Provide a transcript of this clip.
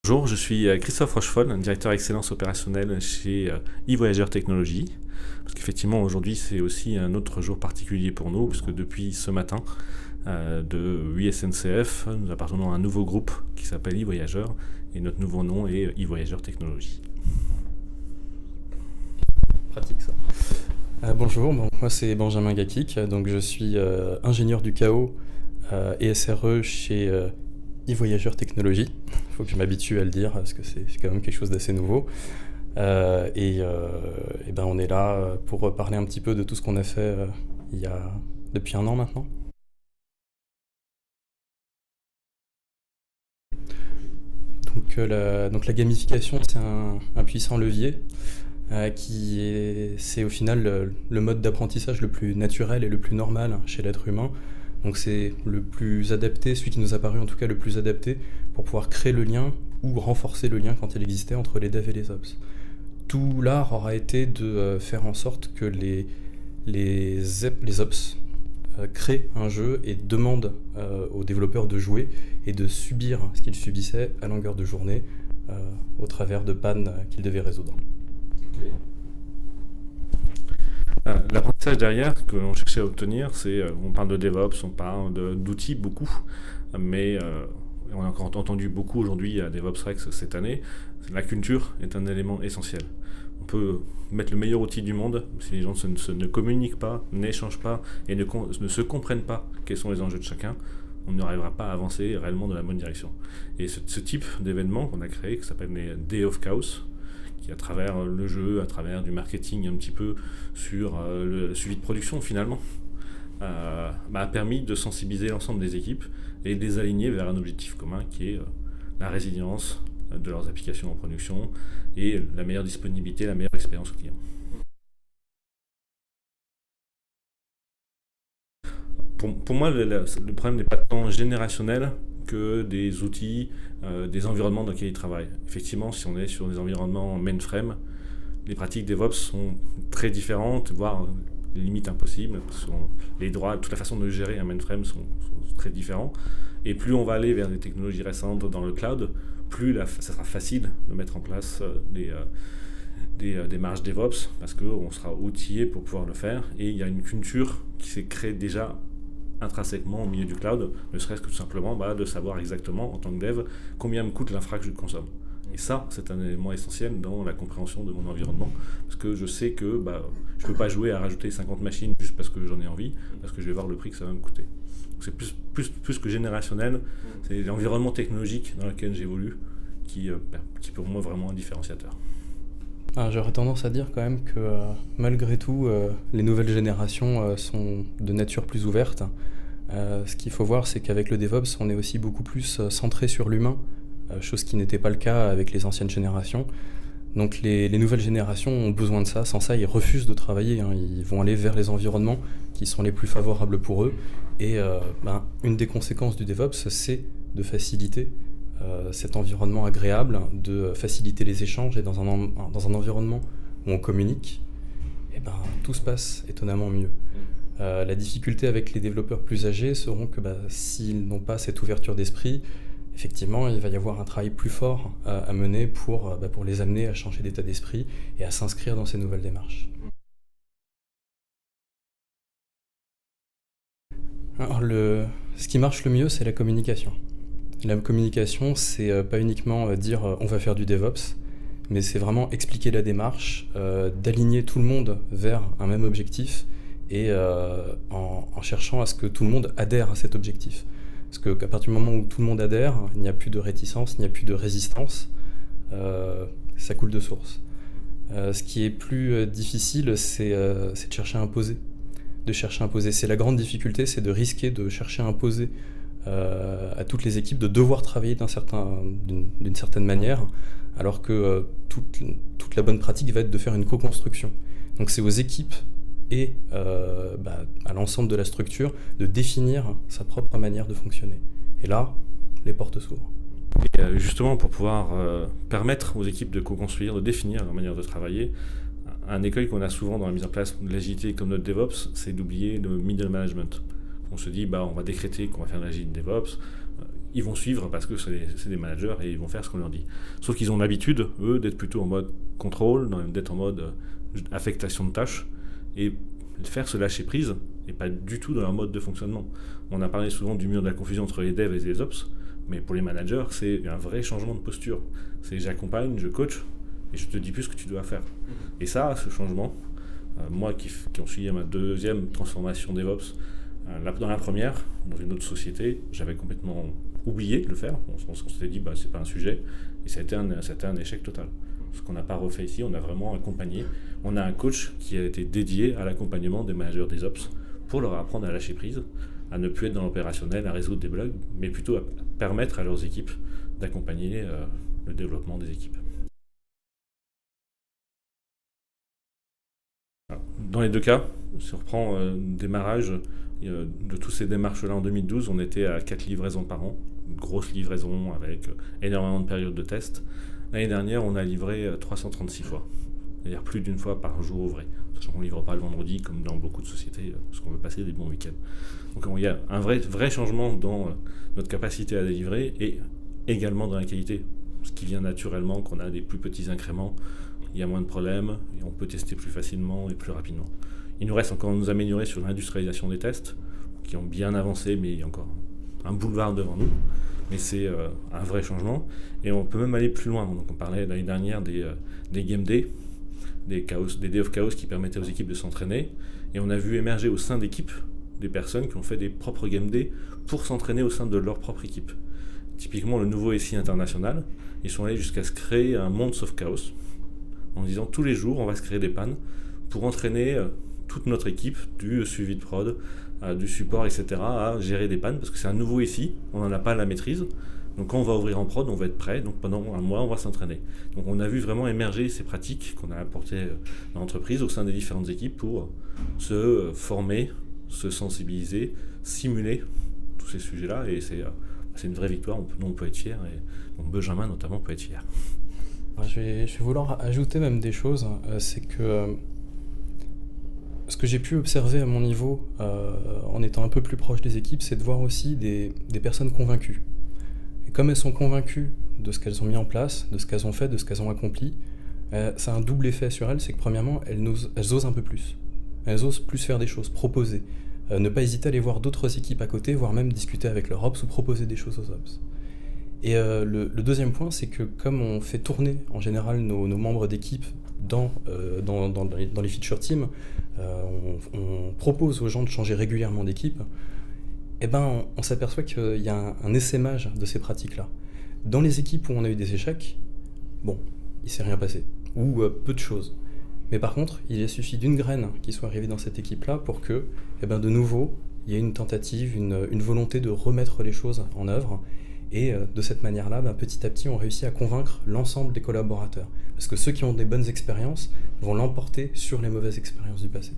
Bonjour, je suis Christophe Rochefol, directeur excellence opérationnelle chez eVoyageur Technologies. Parce qu'effectivement, aujourd'hui, c'est aussi un autre jour particulier pour nous, puisque depuis ce matin, de 8 SNCF, nous appartenons à un nouveau groupe qui s'appelle eVoyageur, et notre nouveau nom est eVoyageur Technologies. Pratique ça. Bonjour, moi c'est Benjamin Gakik, donc je suis ingénieur du chaos et SRE chez eVoyageur Technologies. Il faut que je m'habitue à le dire parce que c'est quand même quelque chose d'assez nouveau. Et ben on est là pour parler un petit peu de tout ce qu'on a fait depuis un an maintenant. Donc la gamification, c'est un puissant levier c'est au final le mode d'apprentissage le plus naturel et le plus normal chez l'être humain. Donc c'est le plus adapté, celui qui nous a paru en tout cas le plus adapté pour pouvoir créer le lien ou renforcer le lien quand il existait entre les devs et les ops. Tout l'art aura été de faire en sorte que les ops créent un jeu et demandent aux développeurs de jouer et de subir ce qu'ils subissaient à longueur de journée au travers de pannes qu'ils devaient résoudre. L'apprentissage derrière que l'on cherchait à obtenir, c'est, on parle de DevOps, on parle d'outils beaucoup, mais on a encore entendu beaucoup aujourd'hui à DevOps Rex cette année, la culture est un élément essentiel. On peut mettre le meilleur outil du monde, si les gens ne communiquent pas, n'échangent pas et ne se comprennent pas quels sont les enjeux de chacun, on n'arrivera pas à avancer réellement dans la bonne direction. Et ce type d'événement qu'on a créé, qui s'appelle les Day of Chaos, qui à travers le jeu, à travers du marketing un petit peu sur le suivi de production finalement, a permis de sensibiliser l'ensemble des équipes et de les aligner vers un objectif commun qui est la résilience de leurs applications en production et la meilleure disponibilité, la meilleure expérience client. Pour moi, le problème n'est pas tant générationnel que des outils, des environnements dans lesquels ils travaillent. Effectivement, si on est sur des environnements mainframe, les pratiques DevOps sont très différentes, voire limite impossibles. Les droits, toute la façon de gérer un mainframe sont très différents. Et plus on va aller vers des technologies récentes dans le cloud, plus ça sera facile de mettre en place des démarches DevOps, parce qu'on sera outillé pour pouvoir le faire. Et il y a une culture qui s'est créée déjà intrinsèquement au milieu du cloud, ne serait-ce que tout simplement de savoir exactement, en tant que dev, combien me coûte l'infra que je consomme. Et ça, c'est un élément essentiel dans la compréhension de mon environnement, parce que je sais que je ne peux pas jouer à rajouter 50 machines juste parce que j'en ai envie, parce que je vais voir le prix que ça va me coûter. Donc c'est plus que générationnel, c'est l'environnement technologique dans lequel j'évolue qui est pour moi vraiment un différenciateur. J'aurais tendance à dire quand même que malgré tout, les nouvelles générations sont de nature plus ouverte. Ce qu'il faut voir, c'est qu'avec le DevOps, on est aussi beaucoup plus centré sur l'humain, chose qui n'était pas le cas avec les anciennes générations. Donc les nouvelles générations ont besoin de ça. Sans ça, ils refusent de travailler. Ils vont aller vers les environnements qui sont les plus favorables pour eux. Et une des conséquences du DevOps, c'est de faciliter cet environnement agréable, de faciliter les échanges, et dans un environnement où on communique, tout se passe étonnamment mieux. La difficulté avec les développeurs plus âgés seront que s'ils n'ont pas cette ouverture d'esprit, effectivement, il va y avoir un travail plus fort à mener pour les amener à changer d'état d'esprit et à s'inscrire dans ces nouvelles démarches. Alors, ce qui marche le mieux, c'est la communication. La communication, c'est pas uniquement dire on va faire du DevOps, mais c'est vraiment expliquer la démarche, d'aligner tout le monde vers un même objectif et en cherchant à ce que tout le monde adhère à cet objectif. Parce qu'à partir du moment où tout le monde adhère, il n'y a plus de réticence, il n'y a plus de résistance, ça coule de source. Ce qui est plus difficile, c'est de chercher à imposer. C'est la grande difficulté, c'est de risquer de chercher à imposer à toutes les équipes de devoir travailler d'une certaine manière, alors que toute la bonne pratique va être de faire une co-construction. Donc c'est aux équipes et à l'ensemble de la structure de définir sa propre manière de fonctionner. Et là, les portes s'ouvrent. Et justement, pour pouvoir permettre aux équipes de co-construire, de définir leur manière de travailler, un écueil qu'on a souvent dans la mise en place de l'agilité comme notre DevOps, c'est d'oublier le middle management. On se dit, on va décréter qu'on va faire de l'agile DevOps. Ils vont suivre parce que c'est des managers et ils vont faire ce qu'on leur dit. Sauf qu'ils ont l'habitude, eux, d'être plutôt en mode contrôle, d'être en mode affectation de tâches et faire ce lâcher prise et pas du tout dans leur mode de fonctionnement. On a parlé souvent du mur de la confusion entre les devs et les ops, mais pour les managers, c'est un vrai changement de posture. C'est j'accompagne, je coach et je te dis plus ce que tu dois faire. Et ça, ce changement, moi qui en suis à ma deuxième transformation DevOps, dans la première, dans une autre société, j'avais complètement oublié de le faire. On s'était dit, c'est pas un sujet, et ça a été un échec total. Ce qu'on n'a pas refait ici, on a vraiment accompagné. On a un coach qui a été dédié à l'accompagnement des managers des ops pour leur apprendre à lâcher prise, à ne plus être dans l'opérationnel, à résoudre des bugs, mais plutôt à permettre à leurs équipes d'accompagner le développement des équipes. Alors, dans les deux cas, si on reprend le démarrage de toutes ces démarches-là en 2012, on était à 4 livraisons par an, une grosse livraison avec énormément de périodes de test. L'année dernière, on a livré 336 fois, c'est-à-dire plus d'une fois par jour ouvré. Sachant qu'on ne livre pas le vendredi comme dans beaucoup de sociétés, parce qu'on veut passer des bons week-ends. Donc il y a un vrai changement dans notre capacité à délivrer et également dans la qualité. Ce qui vient naturellement, qu'on a des plus petits incréments, il y a moins de problèmes et on peut tester plus facilement et plus rapidement. Il nous reste encore à nous améliorer sur l'industrialisation des tests, qui ont bien avancé, mais il y a encore un boulevard devant nous. Mais c'est un vrai changement. Et on peut même aller plus loin. Donc on parlait l'année dernière des Game Day, des Day of Chaos qui permettaient aux équipes de s'entraîner. Et on a vu émerger au sein d'équipes des personnes qui ont fait des propres Game Day pour s'entraîner au sein de leur propre équipe. Typiquement, le nouveau SI international, ils sont allés jusqu'à se créer un Months of Chaos, en disant tous les jours, on va se créer des pannes pour entraîner toute notre équipe, du suivi de prod, du support, etc., à gérer des pannes, parce que c'est un nouveau SI, on n'en a pas la maîtrise. Donc quand on va ouvrir en prod, on va être prêt, donc pendant un mois, on va s'entraîner. Donc on a vu vraiment émerger ces pratiques qu'on a apportées dans l'entreprise au sein des différentes équipes pour se former, se sensibiliser, simuler tous ces sujets-là, et c'est une vraie victoire, on peut être fier, et donc Benjamin notamment peut être fier. Je vais vouloir ajouter même des choses, c'est que ce que j'ai pu observer à mon niveau, en étant un peu plus proche des équipes, c'est de voir aussi des personnes convaincues. Et comme elles sont convaincues de ce qu'elles ont mis en place, de ce qu'elles ont fait, de ce qu'elles ont accompli, ça a un double effet sur elles, c'est que premièrement, elles osent un peu plus. Elles osent plus faire des choses, proposer. Ne pas hésiter à aller voir d'autres équipes à côté, voire même discuter avec leur ops ou proposer des choses aux ops. Et le deuxième point, c'est que comme on fait tourner en général nos membres d'équipe dans les feature teams, on propose aux gens de changer régulièrement d'équipe, et on s'aperçoit qu'il y a un essaimage de ces pratiques-là. Dans les équipes où on a eu des échecs, il ne s'est rien passé, ou peu de choses. Mais par contre, il a suffi d'une graine qui soit arrivée dans cette équipe-là pour que, de nouveau, il y ait une tentative, une volonté de remettre les choses en œuvre. Et de cette manière-là, petit à petit, on réussit à convaincre l'ensemble des collaborateurs. Parce que ceux qui ont des bonnes expériences vont l'emporter sur les mauvaises expériences du passé.